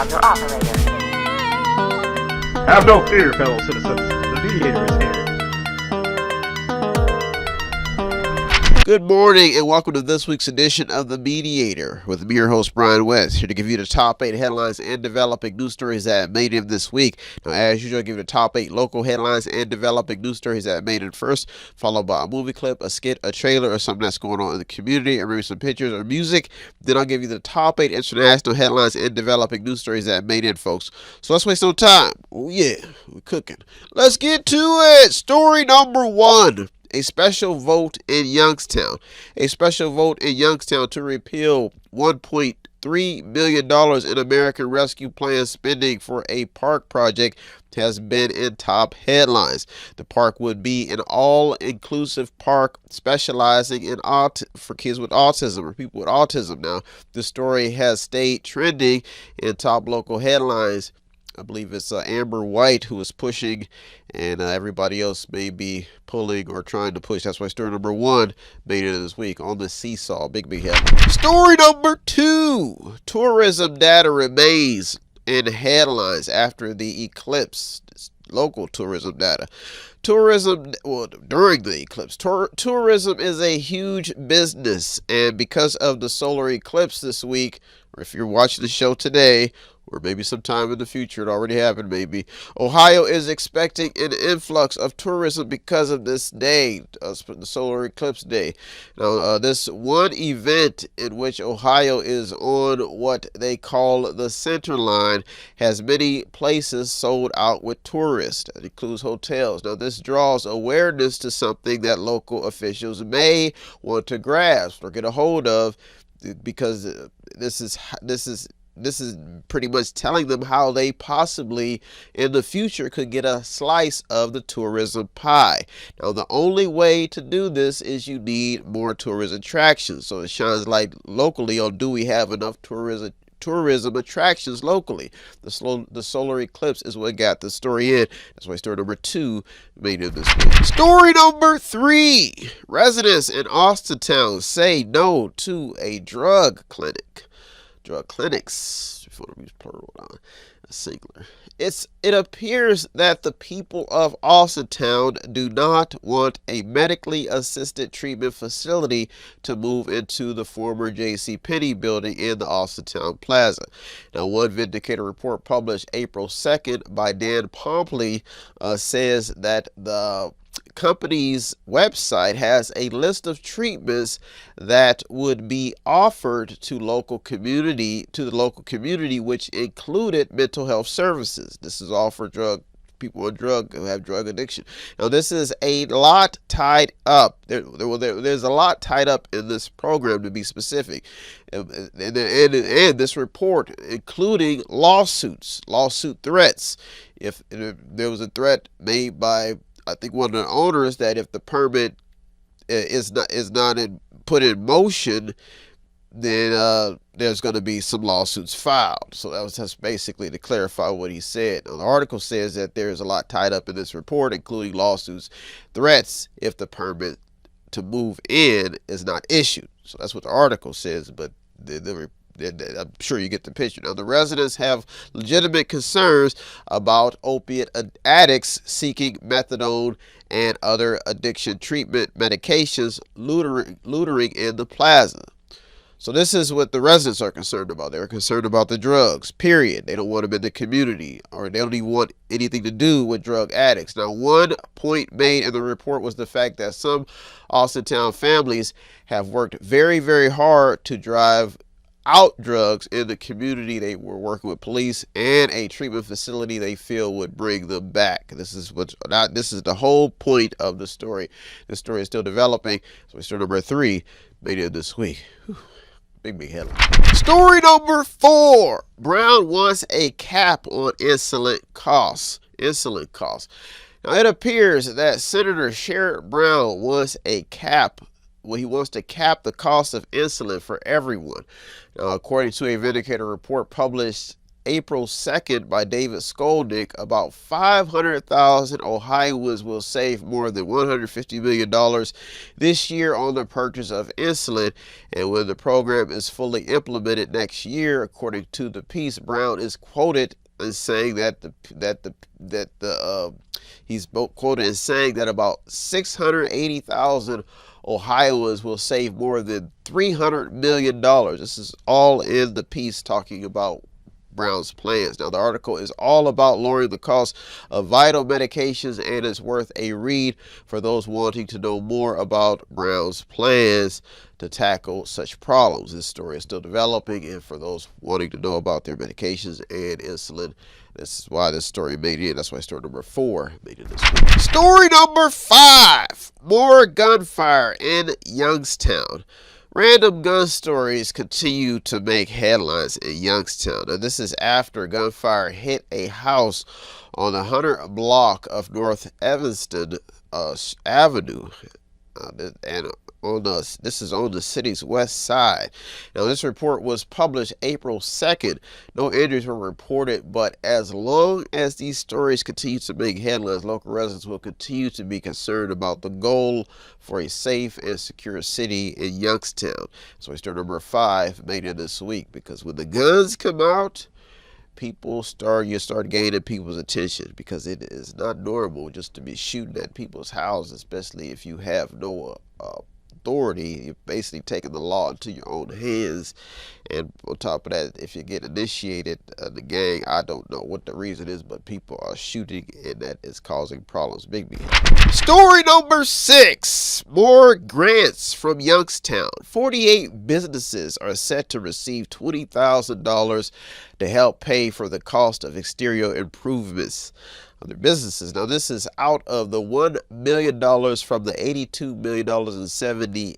call your operator. Have no fear, fellow citizens. The Mediator is here. Good morning and welcome to this week's edition of The Mediator with me, your host, Brian West, here to give you the top 8 headlines and developing news stories that made in this week. Now, as usual, I give you the top 8 local headlines and developing news stories that made in first, followed by a movie clip, a skit, a trailer, or something that's going on in the community, or maybe some pictures or music. Then I'll give you the top 8 international headlines and developing news stories that made in, folks. So let's waste no time. Oh yeah, we're cooking. Let's get to it. Story number 1. A special vote in Youngstown. A special vote in Youngstown to repeal $1.3 million in American Rescue Plan spending for a park project has been in top headlines. The park would be an all-inclusive park specializing in for kids with autism or people with autism. Now, the story has stayed trending in top local headlines. I believe it's Amber White who is pushing, and everybody else may be pulling or trying to push. That's why story number 1 made it this week on the seesaw. Big headline. Story number 2. Tourism data remains in headlines after the eclipse. Local tourism data. Tourism, during the eclipse. Tourism is a huge business, and because of the solar eclipse this week, or if you're watching the show today, or maybe sometime in the future, it already happened maybe, Ohio is expecting an influx of tourism because of this day, the solar eclipse day. Now, this one event in which Ohio is on what they call the center line has many places sold out with tourists. That includes hotels. Now, this draws awareness to something that local officials may want to grasp or get a hold of, because this is pretty much telling them how they possibly in the future could get a slice of the tourism pie. Now, the only way to do this is you need more tourism attractions. So it shines light locally on, do we have enough tourism attractions locally? The solar eclipse is what got the story in. That's why story number 2 made it this week. Story number 3. Residents in Austintown say no to a drug clinics, if you want to use plural, not a singular. It appears that the people of Austintown do not want a medically assisted treatment facility to move into the former JCPenney building in the Austintown Plaza. Now, one Vindicator report published April 2nd by Dan Pompley says that the company's website has a list of treatments that would be offered to the local community, which included mental health services. This is all for people who have drug addiction. Now, this is a lot tied up. There's a lot tied up in this program, to be specific, and this report, including lawsuit threats. If there was a threat made by, I think, one of the owners, that if the permit is not put in motion, then there's going to be some lawsuits filed. So that was just basically to clarify what he said. Now, the article says that there is a lot tied up in this report, including lawsuits, threats, if the permit to move in is not issued. So that's what the article says, but I'm sure you get the picture. Now, the residents have legitimate concerns about opiate addicts seeking methadone and other addiction treatment medications loitering in the plaza. So this is what the residents are concerned about. They're concerned about the drugs, period. They don't want them in the community, or they don't even want anything to do with drug addicts. Now, one point made in the report was the fact that some Austintown families have worked very, very hard to drive out drugs in the community. They were working with police and a treatment facility they feel would bring them back. This is the whole point of the story. The story is still developing. So story number 3 made it this week. Whew. Big headline. Story number 4. Brown wants a cap on insulin costs. Now, it appears that Senator Sherrod Brown wants a cap. He wants to cap the cost of insulin for everyone. Now, according to a Vindicator report published April 2nd by David Skolnick, about 500,000 Ohioans will save more than $150 million this year on the purchase of insulin. And when the program is fully implemented next year, according to the piece, Brown is quoted as saying he's quoted as saying that about 680,000 Ohioans will save more than $300 million. This is all in the piece talking about Brown's plans. Now, the article is all about lowering the cost of vital medications, and it's worth a read for those wanting to know more about Brown's plans to tackle such problems. This story is still developing, and for those wanting to know about their medications and insulin, this is why this story made it. That's why story number 4 made it this week. Story number 5, more gunfire in Youngstown. Random gun stories continue to make headlines in Youngstown. Now, this is after gunfire hit a house on the 100 block of North Evanston Avenue. This is on the city's west side. Now, this report was published April 2nd. No injuries were reported, but as long as these stories continue to make headlines, local residents will continue to be concerned about the goal for a safe and secure city in Youngstown. So story number 5 made it this week, because when the guns come out, you start gaining people's attention, because it is not normal just to be shooting at people's houses, especially if you have no authority. You're basically taking the law into your own hands. And on top of that, if you get initiated the gang, I don't know what the reason is, but people are shooting, and that is causing problems. Big. Story number 6, more grants from Youngstown. 48 businesses are set to receive $20,000 to help pay for the cost of exterior improvements of their businesses. Now, this is out of the $1 million from the $82 million the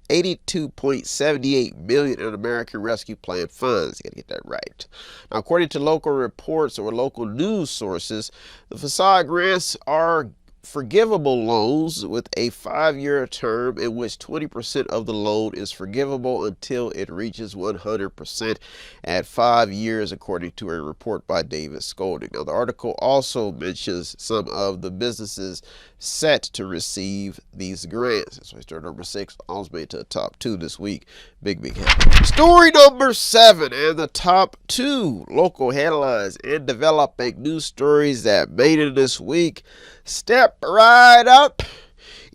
$82.78 million in American Rescue Plan funds. You gotta get that right. Now, according to local reports or local news sources, the facade grants are forgivable loans with a 5-year term in which 20% of the loan is forgivable until it reaches 100% at 5 years, according to a report by David Skolnick. Now, the article also mentions some of the businesses set to receive these grants. That's why story number 6 almost made it to the top 2 this week. Big head. Story number 7 and the top 2 local headlines and developing news stories that made it this week. Step right up.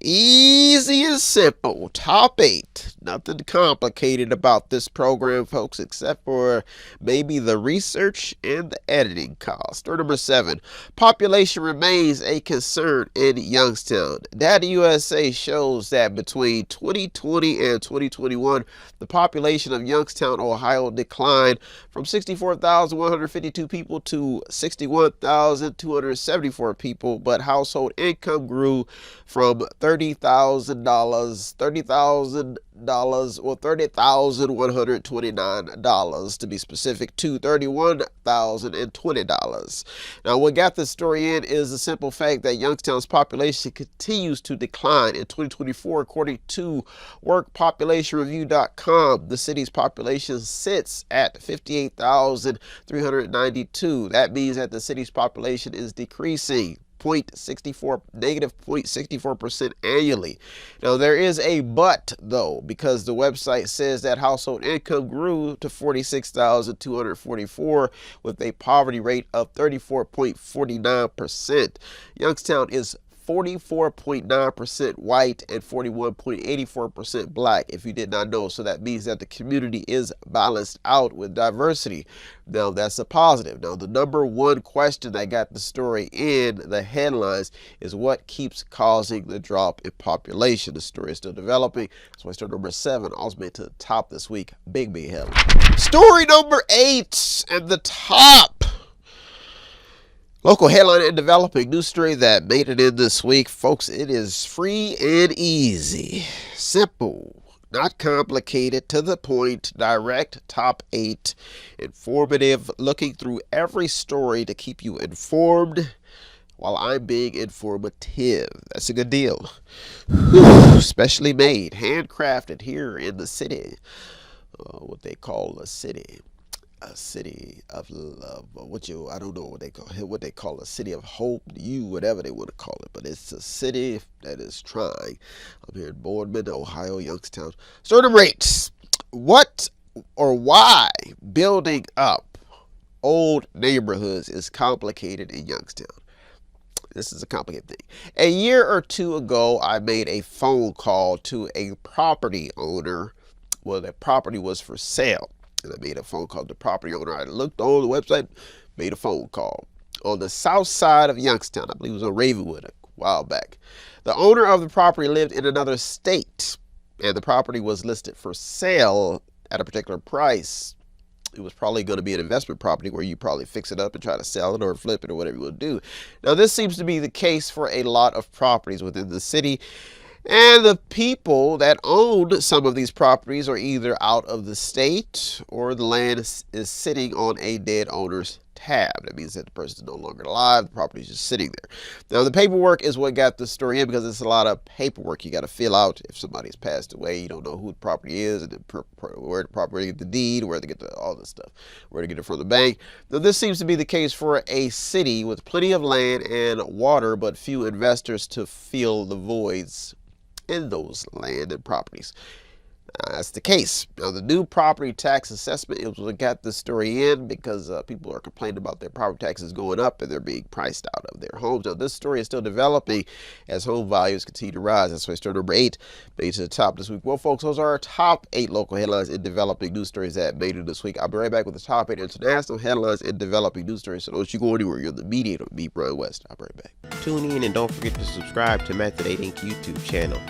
Easy and simple. Top 8. Nothing complicated about this program, folks, except for maybe the research and the editing cost. Story number 7. Population remains a concern in Youngstown. Data USA shows that between 2020 and 2021, the population of Youngstown, Ohio declined from 64,152 people to 61,274 people, but household income grew from $30,129 to be specific, to $31,020. Now, what got this story in is the simple fact that Youngstown's population continues to decline. In 2024, according to workpopulationreview.com, the city's population sits at 58,392. That means that the city's population is decreasing negative 0.64% annually. Now, there is a but, though, because the website says that household income grew to $46,244 with a poverty rate of 34.49%. Youngstown is 44.9% white and 41.84% black, if you did not know. So that means that the community is balanced out with diversity. Now, that's a positive. Now, the number one question that got the story in the headlines is what keeps causing the drop in population. The story is still developing. So I story number 7 also made to the top this week. Big headline. Story number 8 and the top local headline and developing news story that made it in this week. Folks, it is free and easy. Simple, not complicated, to the point, direct, top 8, informative, looking through every story to keep you informed while I'm being informative. That's a good deal. Specially made, handcrafted here in the city, what they call the city. a city of love, or I don't know what they call a city of hope, whatever they want to call it, but it's a city that is trying. I'm here in Boardman, Ohio, Youngstown. Starting rates. What or why building up old neighborhoods is complicated in Youngstown? This is a complicated thing. A year or two ago, I made a phone call to a property owner. Well, that property was for sale. And I made a phone call to the property owner. I looked on the website, made a phone call. On the south side of Youngstown, I believe it was on Ravenwood a while back. The owner of the property lived in another state, and the property was listed for sale at a particular price. It was probably going to be an investment property where you probably fix it up and try to sell it or flip it or whatever you will do. Now, this seems to be the case for a lot of properties within the city. And the people that own some of these properties are either out of the state or the land is sitting on a dead owner's tab. That means that the person is no longer alive. The property is just sitting there. Now, the paperwork is what got the story in, because it's a lot of paperwork you got to fill out. If somebody's passed away, you don't know who the property is, and where the property, the deed, where to get all this stuff, where to get it from the bank. Now, this seems to be the case for a city with plenty of land and water, but few investors to fill the voids in those land and properties. That's the case. Now, the new property tax assessment is what got this story in, because people are complaining about their property taxes going up and they're being priced out of their homes. Now, this story is still developing as home values continue to rise. That's why story number 8 made it to the top this week. Well, folks, those are our top 8 local headlines in developing news stories that made it this week. I'll be right back with the top 8 international headlines in developing news stories. So don't you go anywhere. You're the Mediator with me, Brian West. I'll be right back. Tune in and don't forget to subscribe to Method 8 Inc. YouTube channel.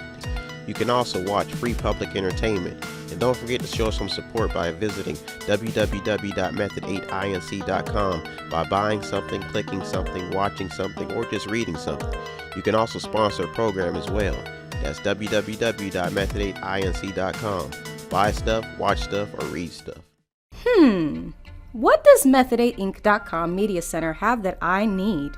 You can also watch free public entertainment. And don't forget to show some support by visiting www.method8inc.com by buying something, clicking something, watching something, or just reading something. You can also sponsor a program as well. That's www.method8inc.com. Buy stuff, watch stuff, or read stuff. What does Method8Inc.com Media Center have that I need?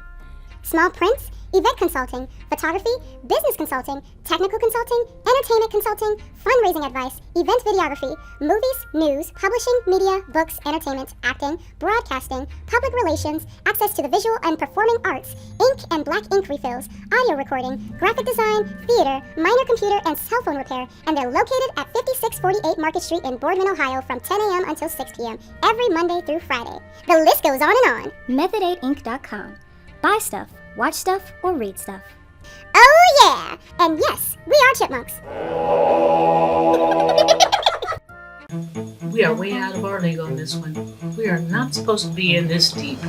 Small prints, event consulting, photography, business consulting, technical consulting, entertainment consulting, fundraising advice, event videography, movies, news, publishing, media, books, entertainment, acting, broadcasting, public relations, access to the visual and performing arts, ink and black ink refills, audio recording, graphic design, theater, minor computer and cell phone repair, and they're located at 5648 Market Street in Boardman, Ohio from 10 a.m. until 6 p.m. every Monday through Friday. The list goes on and on. Method8Inc.com. Buy stuff, watch stuff, or read stuff. Oh yeah! And yes, we are chipmunks. We are way out of our league on this one. We are not supposed to be in this deep.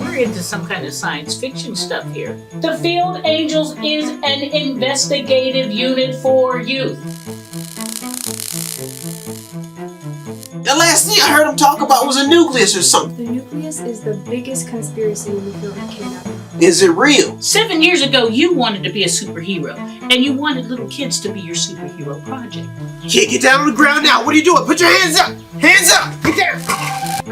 We're into some kind of science fiction stuff here. The Field Angels is an investigative unit for youth. The last thing I heard him talk about was a nucleus or something. The nucleus is the biggest conspiracy in the field of kidnapping. Is it real? 7 years ago, you wanted to be a superhero, and you wanted little kids to be your superhero project. Kid, get down on the ground now. What are you doing? Put your hands up. Hands up. Get down. I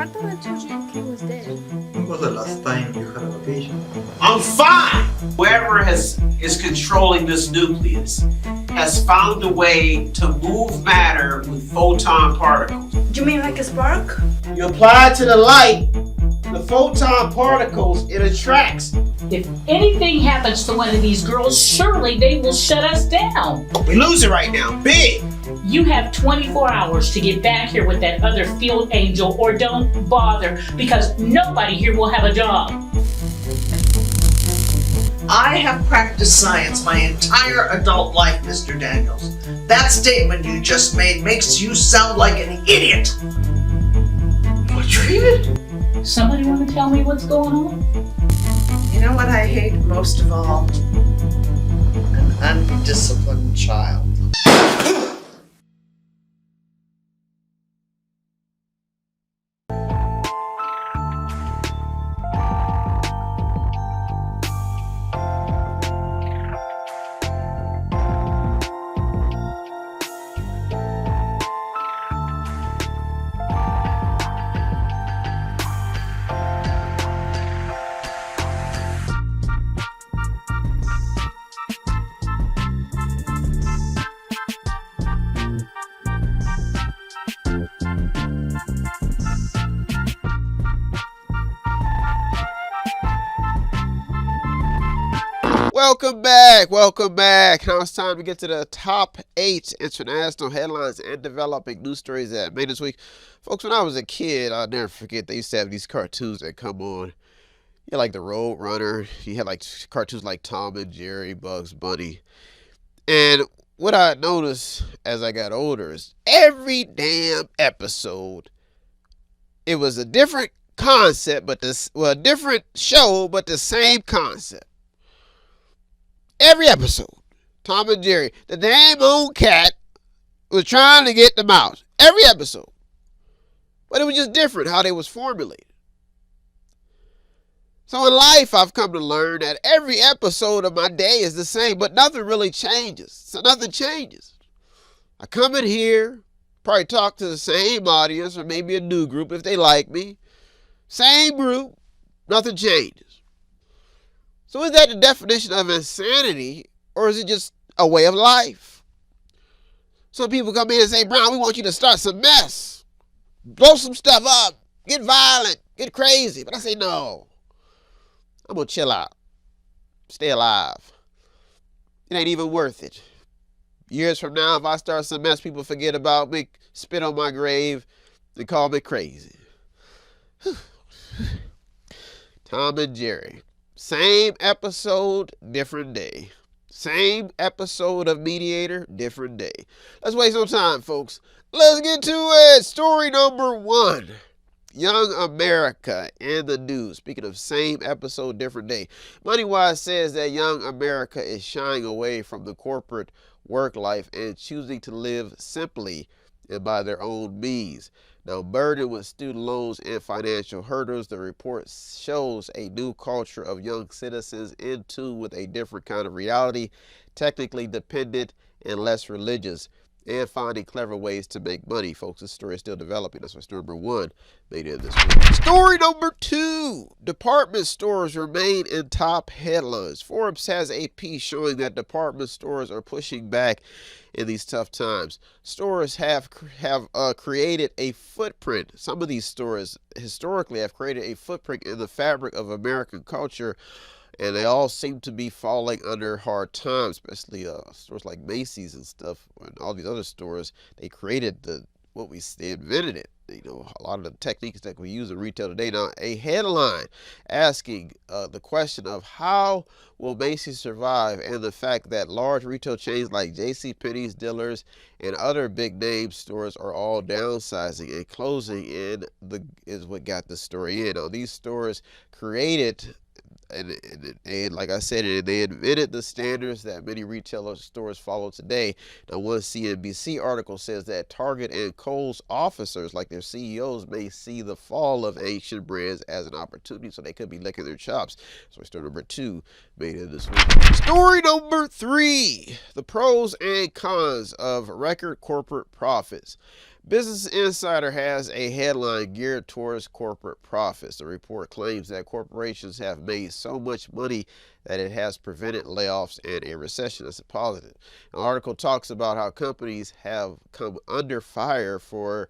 thought I told you MK was dead. When was the last time you had a patient? I'm fine. Whoever is controlling this nucleus has found a way to move matter with photon particles. You mean like a spark? You apply it to the light, the photon particles, it attracts. If anything happens to one of these girls, surely they will shut us down. We lose it right now. Big. You have 24 hours to get back here with that other field angel, or don't bother, because nobody here will have a job. I have practiced science my entire adult life, Mr. Daniels. That statement you just made makes you sound like an idiot. What treatment? Somebody want to tell me what's going on? You know what I hate most of all? An undisciplined child. Welcome back. Now it's time to get to the top 8 international headlines and developing news stories that made this week. Folks, when I was a kid, I'll never forget, they used to have these cartoons that come on. You had like the Road Runner. You had like cartoons like Tom and Jerry, Bugs Bunny. And what I noticed as I got older is every damn episode, it was a different concept, a different show, but the same concept. Every episode, Tom and Jerry, the damn old cat was trying to get the mouse. Every episode. But it was just different how they was formulated. So in life, I've come to learn that every episode of my day is the same, but nothing really changes. So nothing changes. I come in here, probably talk to the same audience or maybe a new group if they like me. Same group, nothing changes. So is that the definition of insanity, or is it just a way of life? Some people come in and say, Brown, we want you to start some mess. Blow some stuff up. Get violent. Get crazy. But I say, no. I'm going to chill out. Stay alive. It ain't even worth it. Years from now, if I start some mess, people forget about me, spit on my grave, and call me crazy. Tom and Jerry. Same episode, different day. Same episode of Mediator, different day. Let's waste some time, folks. Let's get to it. Story number 1. Young America in the news. Speaking of same episode, different day. MoneyWise says that young America is shying away from the corporate work life and choosing to live simply and by their own means. Now, burdened with student loans and financial hurdles, the report shows a new culture of young citizens in tune with a different kind of reality, technically dependent and less religious, and finding clever ways to make money. Folks, this story is still developing. That's why story number 1 made it this week. Story number 2. Department stores remain in top headlines. Forbes has a piece showing that department stores are pushing back in these tough times. Stores have created a footprint. Some of these stores historically have created a footprint in the fabric of American culture, and they all seem to be falling under hard times, especially stores like Macy's and stuff, and all these other stores. They created they invented it. You know, a lot of the techniques that we use in retail today. Now, a headline asking the question of how will Macy's survive, and the fact that large retail chains like JCPenney's, Dillard's, and other big name stores are all downsizing and closing is what got the story in. Now, these stores created and like I said, they invented the standards that many retail stores follow today. Now, one CNBC article says that Target and Kohl's officers, like their CEOs, may see the fall of ancient brands as an opportunity, so they could be licking their chops. So story number 2 made it this week. Story number 3, the pros and cons of record corporate profits. Business Insider has a headline geared towards corporate profits. The report claims that corporations have made so much money that it has prevented layoffs and a recession. That's a positive. An article talks about how companies have come under fire for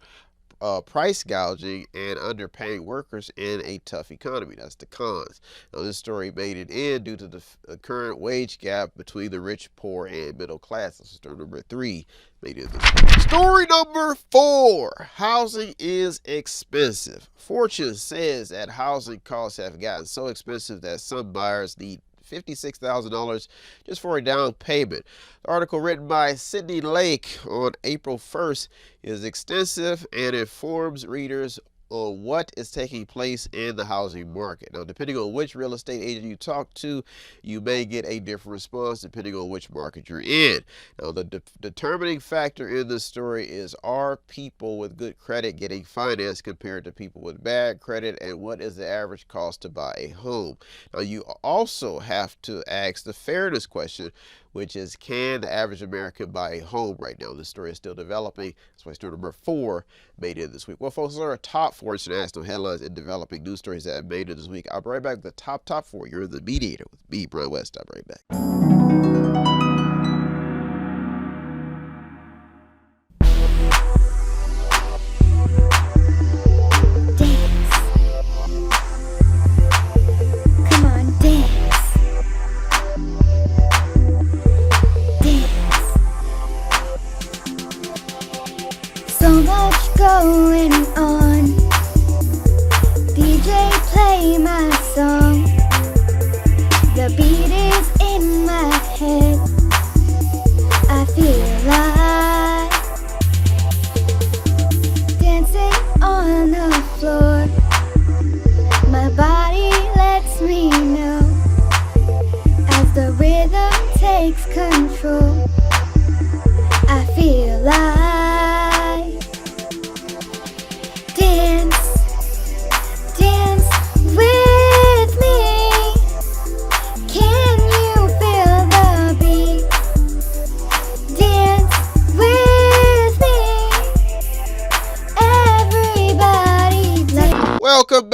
price gouging and underpaying workers in a tough economy. That's the cons. Now, this story made it in due to the current wage gap between the rich, poor, and middle class. That's story number 3. Made it this. Story number 4. Housing is expensive. Fortune says that housing costs have gotten so expensive that some buyers need $56,000 just for a down payment. The article written by Sydney Lake on April 1st is extensive and informs readers on what is taking place in the housing market. Now, depending on which real estate agent you talk to, you may get a different response depending on which market you're in. Now, the determining factor in this story is, are people with good credit getting financed compared to people with bad credit, and what is the average cost to buy a home? Now, you also have to ask the fairness question, which is, can the average American buy a home right now? This story is still developing. That's why story number 4 made it this week. Well, folks, those are our top 4 international headlines and developing news stories that made it this week. I'll be right back with the top 4. You're in the Mediator with me, Brian West. I'll be right back. Come on, dance. so much going on. DJ, play my song. The beat is in my head. I feel like dancing on the floor. My body lets me know as the rhythm takes control. I feel like dance, dance with me. Can you feel the beat? Dance with me. Everybody dance. Welcome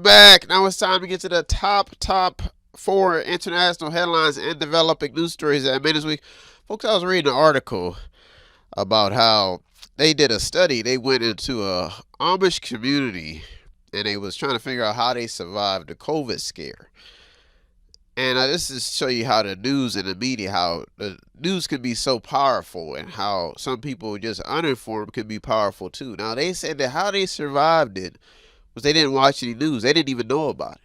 back. Now it's time to get to the top 4 international headlines and developing news stories that made this week. Folks, I was reading an article about how they did a study. They went into a Amish community and they was trying to figure out how they survived the COVID scare. And this is to show you how the news and the media, how the news can be so powerful and how some people just uninformed can be powerful too. Now, they said that how they survived it was they didn't watch any news. They didn't even know about it.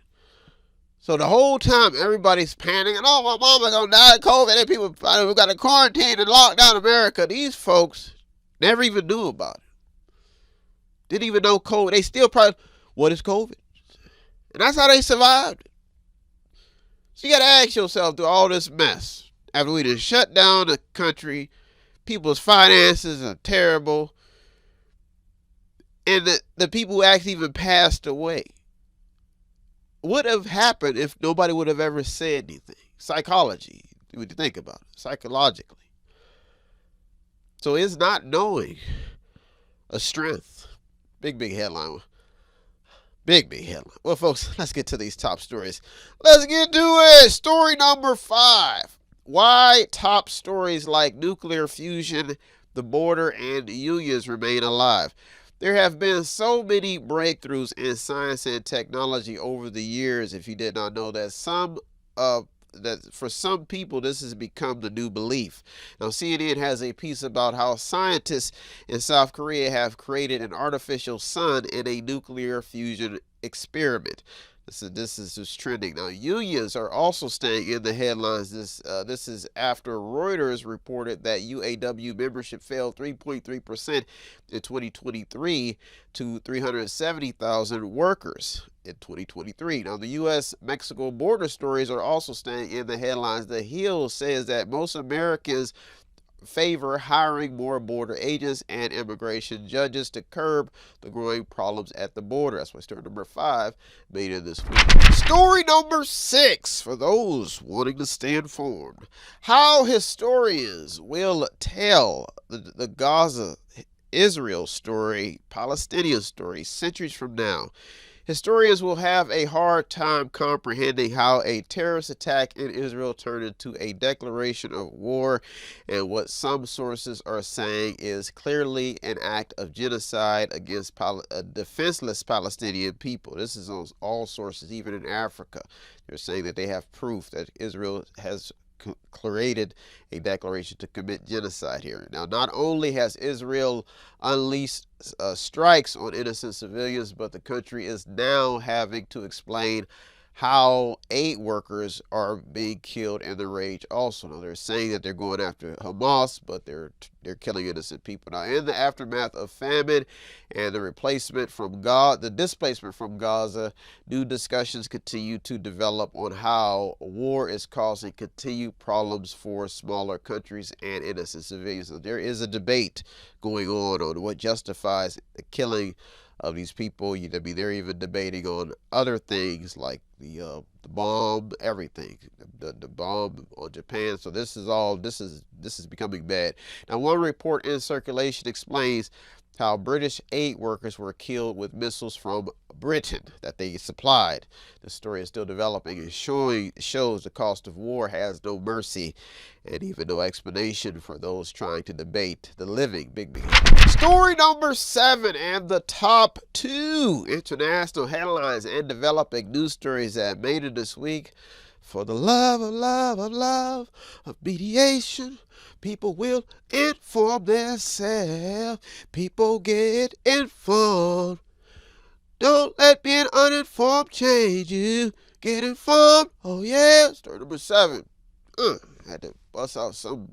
So the whole time, everybody's panicking. Oh, my mama's going to die of COVID. And people, we got to quarantine and lock down America. These folks never even knew about it. Didn't even know COVID. They still probably, what is COVID? And that's how they survived it. So you got to ask yourself, through all this mess, after we just shut down the country, people's finances are terrible, and the people who actually even passed away, what would have happened if nobody would have ever said anything? Psychology, when you think about it, psychologically. So is not knowing a strength? Big headline. Big headline. Well, folks, let's get to these top stories. Let's get to it. Story number 5. Why top stories like nuclear fusion, the border, and unions remain alive. There have been so many breakthroughs in science and technology over the years, if you did not know that, that for some people this has become the new belief. Now, CNN has a piece about how scientists in South Korea have created an artificial sun in a nuclear fusion experiment. This is just trending. Now, unions are also staying in the headlines. This is after Reuters reported that UAW membership fell 3.3% in 2023 to 370,000 workers in 2023. Now, the U.S.-Mexico border stories are also staying in the headlines. The Hill says that most Americans favor hiring more border agents and immigration judges to curb the growing problems at the border. That's why story number 5 made in this week. Story number 6, for those wanting to stay informed. How historians will tell the Gaza-Israel story, Palestinian story, centuries from now. Historians will have a hard time comprehending how a terrorist attack in Israel turned into a declaration of war, and what some sources are saying is clearly an act of genocide against defenseless Palestinian people. This is on all sources, even in Africa. They're saying that they have proof that Israel has created a declaration to commit genocide here. Now, not only has Israel unleashed strikes on innocent civilians, but the country is now having to explain how aid workers are being killed in the rage also. Now, they're saying that they're going after Hamas, but they're killing innocent people. Now, in the aftermath of famine and the displacement from Gaza, new discussions continue to develop on how war is causing continued problems for smaller countries and innocent civilians. So there is a debate going on what justifies the killing of these people. I mean, they're even debating on other things like the bomb, everything, the bomb on Japan. So this is becoming bad. Now, one report in circulation explains how British aid workers were killed with missiles from Britain that they supplied. The story is still developing and shows the cost of war has no mercy and even no explanation for those trying to debate the living. Big. Story number 7 and the top 2 international headlines and developing news stories that made it this week. For the love of mediation, people will inform themselves. People get informed. Don't let being uninformed change you. Get informed. Oh yeah. Story number 7. Had to bust out some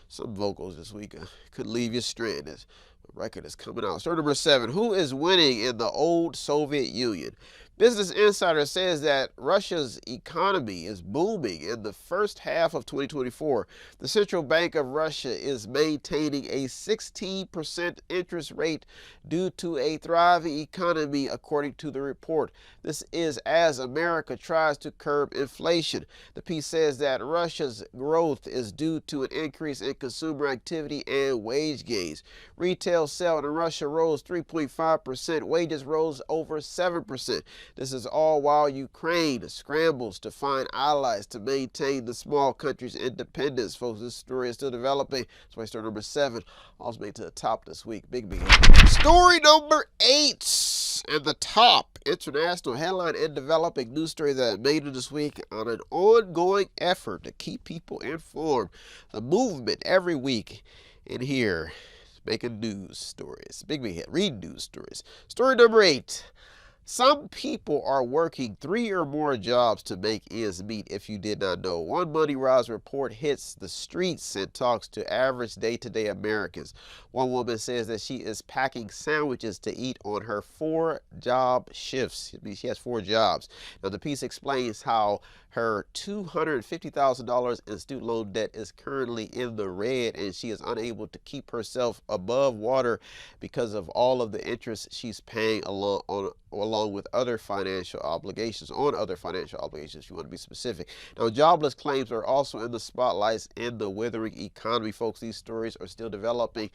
vocals this week. Couldn't leave you stranded. The record is coming out. Story number 7. Who is winning in the old Soviet Union? Business Insider says that Russia's economy is booming in the first half of 2024. The Central Bank of Russia is maintaining a 16% interest rate due to a thriving economy, according to the report. This is as America tries to curb inflation. The piece says that Russia's growth is due to an increase in consumer activity and wage gains. Retail sales in Russia rose 3.5%. Wages rose over 7%. This is all while Ukraine scrambles to find allies to maintain the small country's independence. Folks, this story is still developing. That's why story number 7 also made to the top this week. Big. Story number 8 and the top international headline and developing news story that made it this week on an ongoing effort to keep people informed. The movement every week in here making news stories. Big hit. Read news stories. Story number 8. Some people are working 3 or more jobs to make ends meet, if you did not know. One Money Rise report hits the streets and talks to average day-to-day Americans. One woman says that she is packing sandwiches to eat on her 4-job shifts. It means she has 4 jobs. Now, the piece explains how her $250,000 in student loan debt is currently in the red, and she is unable to keep herself above water because of all of the interest she's paying along with other financial obligations, if you want to be specific. Now, jobless claims are also in the spotlights in the withering economy, folks. These stories are still developing.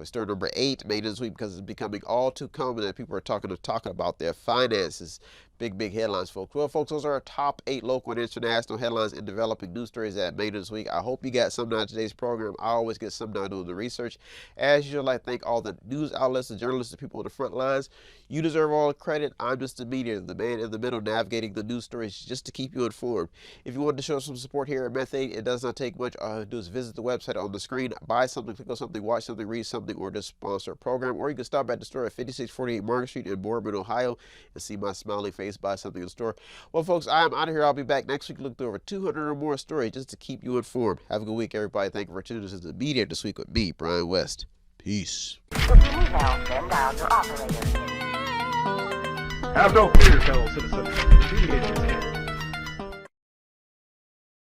Story number 8 made this week because it's becoming all too common that people are talking about their finances. Big headlines, folks. Well, folks, those are our top 8 local and international headlines and developing news stories that made it this week. I hope you got something out of today's program. I always get something out of doing the research. As usual, I thank all the news outlets, the journalists, the people on the front lines. You deserve all the credit. I'm just the mediator, the man in the middle, navigating the news stories just to keep you informed. If you want to show some support here at Method 8, it does not take much. All you have to do is visit the website on the screen, buy something, click on something, watch something, read something, or just sponsor a program. Or you can stop at the store at 5648 Market Street in Boardman, Ohio, and see my smiling face, buy something in the store. Well, folks, I am out of here. I'll be back next week. Look through over 200 or more stories just to keep you informed. Have a good week, everybody. Thank you for tuning in to the Mediator this week with me, Brian West. Peace. Have no fear, fellow citizens. The Mediator is here.